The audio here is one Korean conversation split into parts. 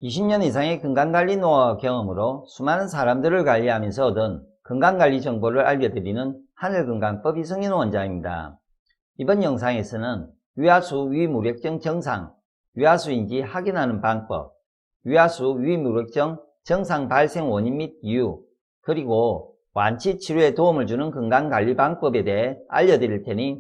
20년 이상의 건강관리 노하우 경험으로 수많은 사람들을 관리하면서 얻은 건강관리 정보를 알려드리는 하늘건강법 이승윤 원장입니다. 이번 영상에서는 위하수 위무력증 증상, 위하수인지 확인하는 방법, 위하수 위무력증 증상 발생 원인 및 이유, 그리고 완치 치료에 도움을 주는 건강관리 방법에 대해 알려드릴 테니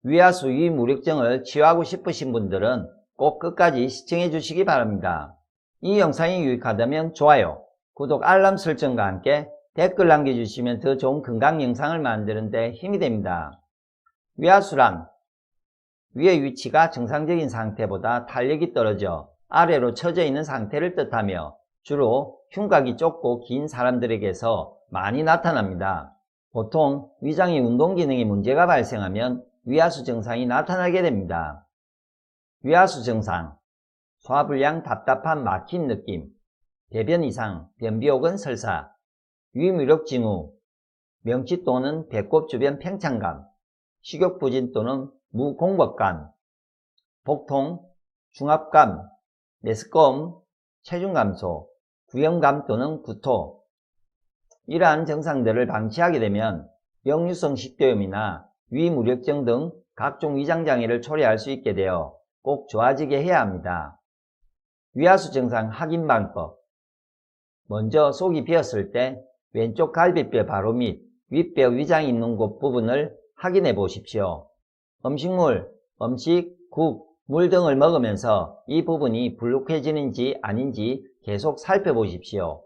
위하수 위무력증을 치유하고 싶으신 분들은 꼭 끝까지 시청해 주시기 바랍니다. 이 영상이 유익하다면 좋아요, 구독, 알람 설정과 함께 댓글 남겨주시면 더 좋은 건강 영상을 만드는 데 힘이 됩니다. 위하수란 위의 위치가 정상적인 상태보다 탄력이 떨어져 아래로 처져 있는 상태를 뜻하며 주로 흉곽이 좁고 긴 사람들에게서 많이 나타납니다. 보통 위장의 운동 기능에 문제가 발생하면 위하수 증상이 나타나게 됩니다. 위하수 증상: 소화불량, 답답한, 막힌 느낌, 배변 이상, 변비 혹은 설사, 위무력 징후, 명치 또는 배꼽 주변 팽창감, 식욕부진 또는 무공복감, 복통, 중압감, 메스꺼움, 체중 감소, 구연감 또는 구토. 이러한 증상들을 방치하게 되면 역류성 식도염이나 위무력증 등 각종 위장장애를 초래할 수 있게 되어 꼭 좋아지게 해야 합니다. 위하수 증상 확인 방법: 먼저 속이 비었을 때 왼쪽 갈비뼈 바로 밑 윗뼈 위장이 있는 곳 부분을 확인해 보십시오. 음식물, 음식, 국, 물 등을 먹으면서 이 부분이 불룩해지는지 아닌지 계속 살펴보십시오.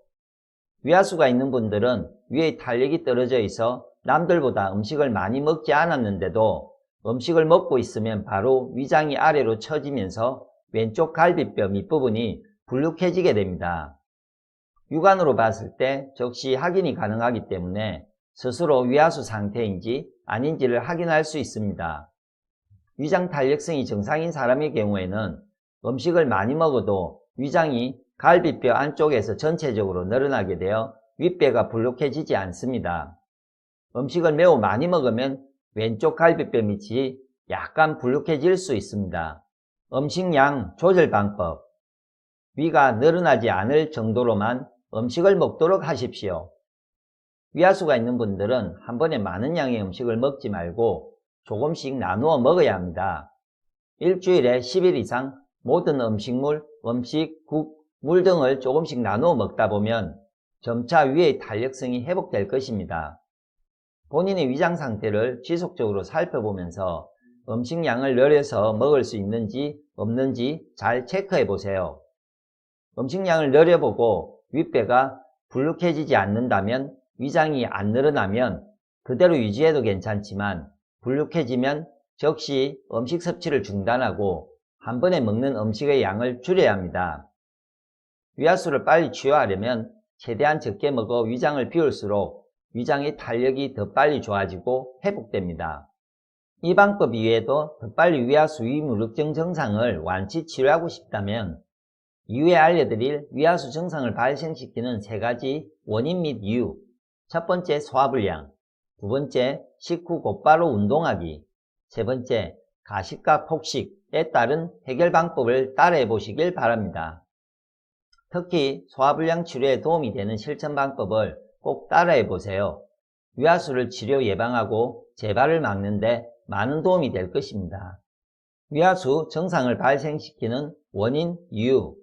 위하수가 있는 분들은 위에 탄력이 떨어져 있어 남들보다 음식을 많이 먹지 않았는데도 음식을 먹고 있으면 바로 위장이 아래로 처지면서 왼쪽 갈비뼈 밑부분이 불룩해지게 됩니다. 육안으로 봤을 때 즉시 확인이 가능하기 때문에 스스로 위하수 상태인지 아닌지를 확인할 수 있습니다. 위장 탄력성이 정상인 사람의 경우에는 음식을 많이 먹어도 위장이 갈비뼈 안쪽에서 전체적으로 늘어나게 되어 윗배가 불룩해지지 않습니다. 음식을 매우 많이 먹으면 왼쪽 갈비뼈 밑이 약간 불룩해질 수 있습니다. 음식량 조절 방법: 위가 늘어나지 않을 정도로만 음식을 먹도록 하십시오. 위하수가 있는 분들은 한 번에 많은 양의 음식을 먹지 말고 조금씩 나누어 먹어야 합니다. 일주일에 10일 이상 모든 음식물, 음식, 국, 물 등을 조금씩 나누어 먹다 보면 점차 위의 탄력성이 회복될 것입니다. 본인의 위장 상태를 지속적으로 살펴보면서 음식량을 늘려서 먹을 수 있는지 없는지 잘 체크해 보세요. 음식량을 늘려보고 윗배가 불룩해지지 않는다면, 위장이 안 늘어나면 그대로 유지해도 괜찮지만 불룩해지면 즉시 음식 섭취를 중단하고 한 번에 먹는 음식의 양을 줄여야 합니다. 위하수를 빨리 치유하려면 최대한 적게 먹어 위장을 비울수록 위장의 탄력이 더 빨리 좋아지고 회복됩니다. 이 방법 이외에도 더 빨리 위하수 위무력증 증상을 완치 치료하고 싶다면 이후에 알려드릴 위하수 증상을 발생시키는 3가지 원인 및 이유: 첫 번째, 소화불량; 두 번째, 식후 곧바로 운동하기; 세 번째, 가식과 폭식에 따른 해결 방법을 따라해 보시길 바랍니다. 특히 소화불량 치료에 도움이 되는 실천 방법을 꼭 따라해 보세요. 위하수를 치료 예방하고 재발을 막는 데 많은 도움이 될 것입니다. 위하수 증상을 발생시키는 원인, 이유.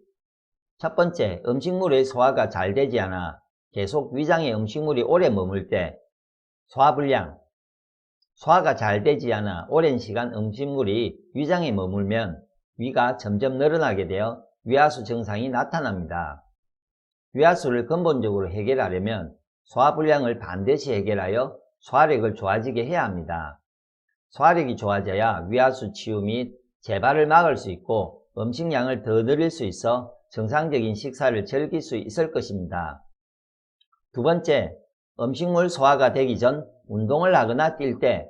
첫 번째, 음식물의 소화가 잘 되지 않아 계속 위장에 음식물이 오래 머물 때. 소화불량. 소화가 잘 되지 않아 오랜 시간 음식물이 위장에 머물면 위가 점점 늘어나게 되어 위하수 증상이 나타납니다. 위하수를 근본적으로 해결하려면 소화불량을 반드시 해결하여 소화력을 좋아지게 해야 합니다. 소화력이 좋아져야 위하수 치유 및 재발을 막을 수 있고 음식량을 더 늘릴 수 있어 정상적인 식사를 즐길 수 있을 것입니다. 두 번째, 음식물 소화가 되기 전 운동을 하거나 뛸 때.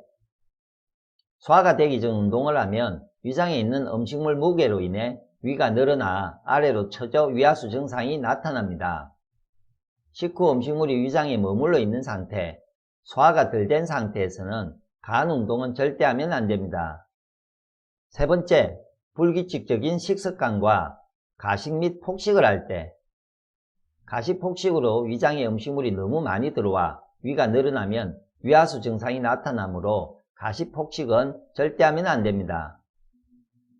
소화가 되기 전 운동을 하면 위장에 있는 음식물 무게로 인해 위가 늘어나 아래로 처져 위하수 증상이 나타납니다. 식후 음식물이 위장에 머물러 있는 상태, 소화가 덜 된 상태에서는 과한 운동은 절대 하면 안 됩니다. 세 번째, 불규칙적인 식습관과 가식 및 폭식을 할 때, 가식 폭식으로 위장에 음식물이 너무 많이 들어와 위가 늘어나면 위하수 증상이 나타나므로 가식 폭식은 절대 하면 안 됩니다.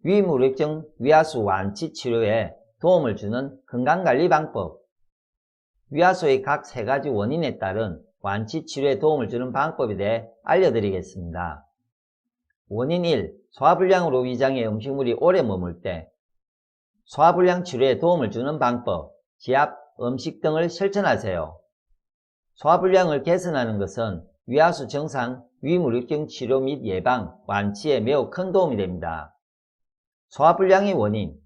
위무력증 위하수 완치 치료에 도움을 주는 건강관리 방법. 위하수의 각 3가지 원인에 따른 완치 치료에 도움을 주는 방법에 대해 알려드리겠습니다. 원인 1. 소화불량으로 위장에 음식물이 오래 머물 때, 소화불량 치료에 도움을 주는 방법, 지압, 음식 등을 실천하세요. 소화불량을 개선하는 것은 위하수 정상, 위무력증 치료 및 예방, 완치에 매우 큰 도움이 됩니다. 소화불량의 원인,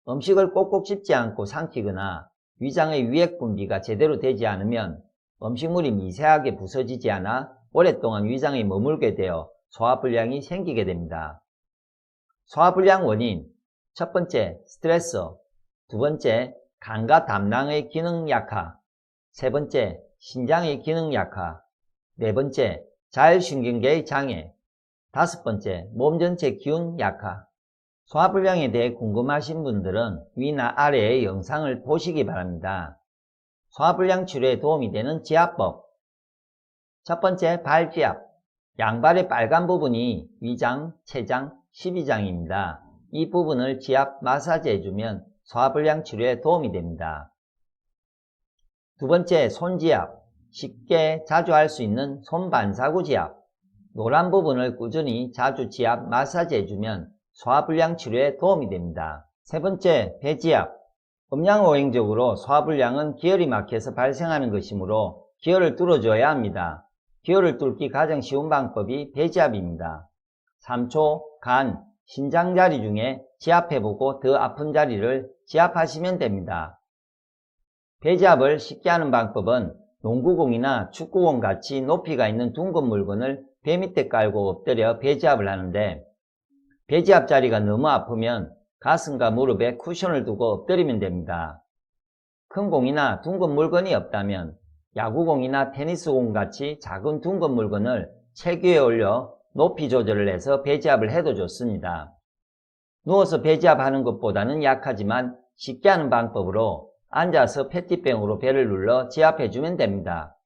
음식을 꼭꼭 씹지 않고 삼키거나 위장의 위액 분비가 제대로 되지 않으면 음식물이 미세하게 부서지지 않아 오랫동안 위장에 머물게 되어 소화불량이 생기게 됩니다. 소화불량 원인, 첫 번째, 스트레스, 두 번째, 간과 담낭의 기능 약화, 세 번째, 신장의 기능 약화, 네 번째, 자율신경계의 장애, 다섯 번째, 몸 전체 기운 약화. 소화불량에 대해 궁금하신 분들은 위나 아래의 영상을 보시기 바랍니다. 소화불량 치료에 도움이 되는 지압법. 첫 번째, 발지압. 양발의 빨간 부분이 위장, 췌장, 십이장입니다. 이 부분을 지압, 마사지 해주면 소화불량 치료에 도움이 됩니다. 두 번째, 손지압. 쉽게 자주 할 수 있는 손반사구 지압. 노란 부분을 꾸준히 자주 지압, 마사지 해주면 소화불량 치료에 도움이 됩니다. 세 번째, 배지압. 음양오행적으로 소화불량은 기혈이 막혀서 발생하는 것이므로 기혈을 뚫어줘야 합니다. 기혈을 뚫기 가장 쉬운 방법이 배지압입니다. 3초, 간, 신장 자리 중에 지압해보고 더 아픈 자리를 지압하시면 됩니다. 배지압을 쉽게 하는 방법은 농구공이나 축구공 같이 높이가 있는 둥근 물건을 배 밑에 깔고 엎드려 배지압을 하는데, 배지압 자리가 너무 아프면 가슴과 무릎에 쿠션을 두고 엎드리면 됩니다. 큰 공이나 둥근 물건이 없다면 야구공이나 테니스공 같이 작은 둥근 물건을 체기 위에 올려 높이 조절을 해서 배지압을 해도 좋습니다. 누워서 배지압하는 것보다는 약하지만 쉽게 하는 방법으로 앉아서 페티병으로 배를 눌러 지압해주면 됩니다.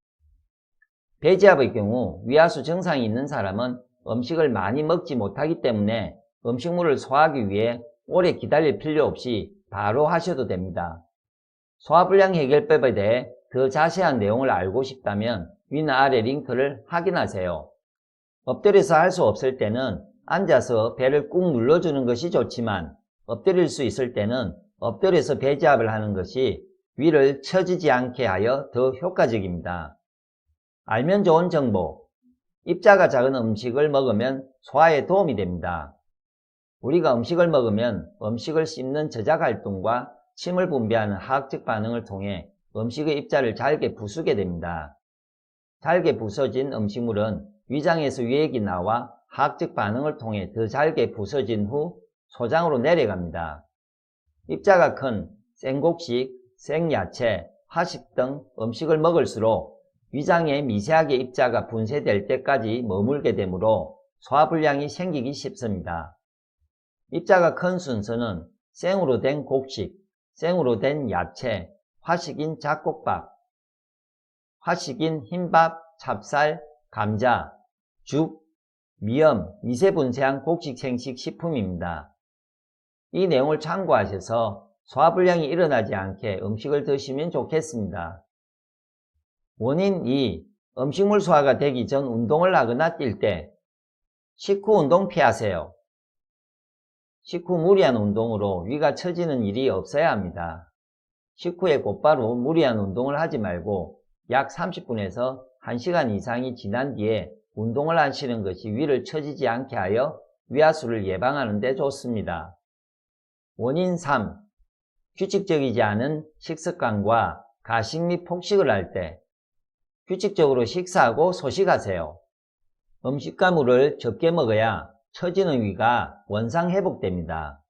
배지압의 경우 위하수 증상이 있는 사람은 음식을 많이 먹지 못하기 때문에 음식물을 소화하기 위해 오래 기다릴 필요 없이 바로 하셔도 됩니다. 소화불량 해결법에 대해 더 자세한 내용을 알고 싶다면 위나 아래 링크를 확인하세요. 엎드려서 할 수 없을 때는 앉아서 배를 꾹 눌러주는 것이 좋지만 엎드릴 수 있을 때는 엎드려서 배지압을 하는 것이 위를 처지지 않게 하여 더 효과적입니다. 알면 좋은 정보. 입자가 작은 음식을 먹으면 소화에 도움이 됩니다. 우리가 음식을 먹으면 음식을 씹는 저작활동과 침을 분비하는 화학적 반응을 통해 음식의 입자를 잘게 부수게 됩니다. 잘게 부서진 음식물은 위장에서 위액이 나와 화학적 반응을 통해 더 잘게 부서진 후 소장으로 내려갑니다. 입자가 큰 생곡식, 생야채, 화식 등 음식을 먹을수록 위장에 미세하게 입자가 분쇄될 때까지 머물게 되므로 소화불량이 생기기 쉽습니다. 입자가 큰 순서는 생으로 된 곡식, 생으로 된 야채, 화식인 잡곡밥, 화식인 흰밥, 찹쌀, 감자, 죽, 미염, 미세분쇄한 곡식 생식 식품입니다. 이 내용을 참고하셔서 소화불량이 일어나지 않게 음식을 드시면 좋겠습니다. 원인 2. 음식물 소화가 되기 전 운동을 하거나 뛸 때, 식후 운동 피하세요. 식후 무리한 운동으로 위가 처지는 일이 없어야 합니다. 식후에 곧바로 무리한 운동을 하지 말고 약 30분에서 1시간 이상이 지난 뒤에 운동을 하시는 것이 위를 처지지 않게 하여 위하수를 예방하는 데 좋습니다. 원인 3. 규칙적이지 않은 식습관과 가식 및 폭식을 할 때, 규칙적으로 식사하고 소식하세요. 음식과 물을 적게 먹어야 처지는 위가 원상 회복됩니다.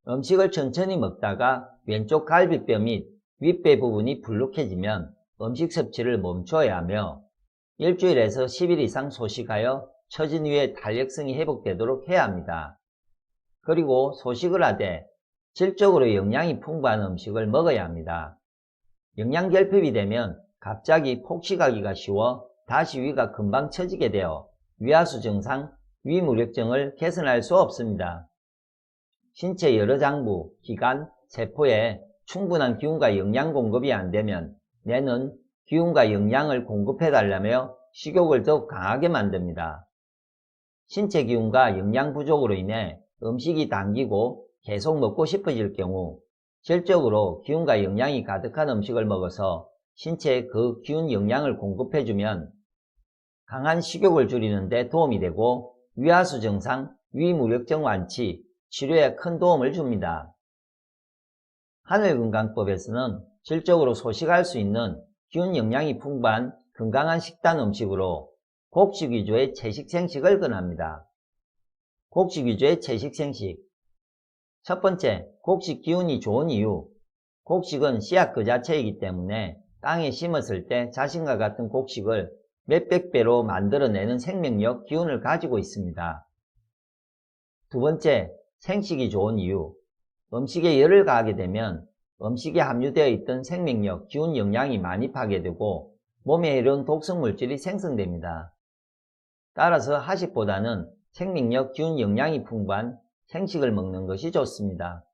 음식을 천천히 먹다가 왼쪽 갈비뼈 및 윗배 부분이 불룩해지면 음식 섭취를 멈춰야 하며 일주일에서 10일 이상 소식하여 처진 위의 탄력성이 회복되도록 해야 합니다. 그리고 소식을 하되 질적으로 영양이 풍부한 음식을 먹어야 합니다. 영양결핍이 되면 갑자기 폭식하기가 쉬워 다시 위가 금방 처지게 되어 위하수 증상, 위무력증을 개선할 수 없습니다. 신체 여러 장부, 기관, 세포에 충분한 기운과 영양 공급이 안되면 뇌는 기운과 영양을 공급해달라며 식욕을 더욱 강하게 만듭니다. 신체 기운과 영양 부족으로 인해 음식이 당기고 계속 먹고 싶어질 경우 질적으로 기운과 영양이 가득한 음식을 먹어서 신체에 그 기운 영양을 공급해주면 강한 식욕을 줄이는 데 도움이 되고 위하수 증상, 위무력증 완치, 치료에 큰 도움을 줍니다. 하늘건강법에서는 질적으로 소식할 수 있는 기운 영양이 풍부한 건강한 식단 음식으로 곡식 위주의 채식생식을 권합니다. 곡식 위주의 채식생식. 첫 번째, 곡식 기운이 좋은 이유. 곡식은 씨앗 그 자체이기 때문에 땅에 심었을 때 자신과 같은 곡식을 몇백 배로 만들어내는 생명력, 기운을 가지고 있습니다. 두 번째, 생식이 좋은 이유. 음식에 열을 가하게 되면 음식에 함유되어 있던 생명력, 기운 영양이 많이 파괴되고 몸에 해로운 독성 물질이 생성됩니다. 따라서 하식보다는 생명력, 기운 영양이 풍부한 생식을 먹는 것이 좋습니다.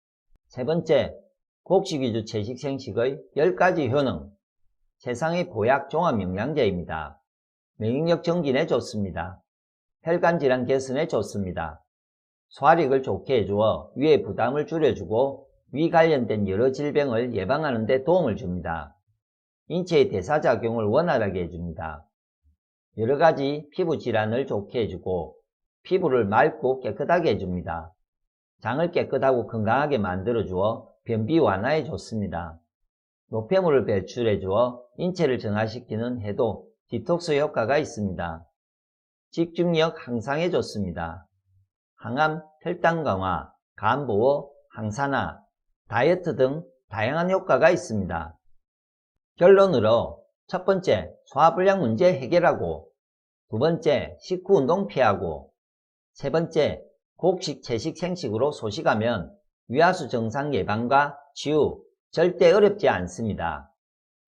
세 번째, 곡식 위주 채식 생식의 10가지 효능. 세상의 보약 종합 영양제입니다.免疫력 증진에 좋습니다. 혈관 질환 개선에 좋습니다. 소화력을 좋게 해주어 위의 부담을 줄여주고 위 관련된 여러 질병을 예방하는 데 도움을 줍니다. 인체의 대사작용을 원활하게 해줍니다. 여러가지 피부 질환을 좋게 해주고 피부를 맑고 깨끗하게 해줍니다. 장을 깨끗하고 건강하게 만들어주어 변비 완화에 좋습니다. 노폐물을 배출해주어 인체를 정화시키는 해독, 디톡스 효과가 있습니다. 집중력 향상에 좋습니다. 항암, 혈당 강화, 간 보호, 항산화, 다이어트 등 다양한 효과가 있습니다. 결론으로 첫 번째, 소화불량 문제 해결하고, 두 번째, 식후 운동 피하고, 세 번째, 곡식, 채식, 생식으로 소식하면 위하수 증상 예방과 치유 절대 어렵지 않습니다.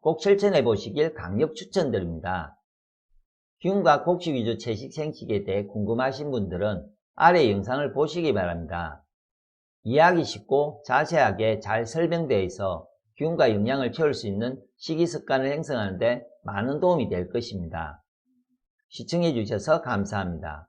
꼭 실천해 보시길 강력 추천드립니다. 기운과 곡식 위주 채식, 생식에 대해 궁금하신 분들은 아래 영상을 보시기 바랍니다. 이해하기 쉽고 자세하게 잘 설명되어 있어 기운과 영양을 채울 수 있는 식이습관을 형성하는 데 많은 도움이 될 것입니다. 시청해 주셔서 감사합니다.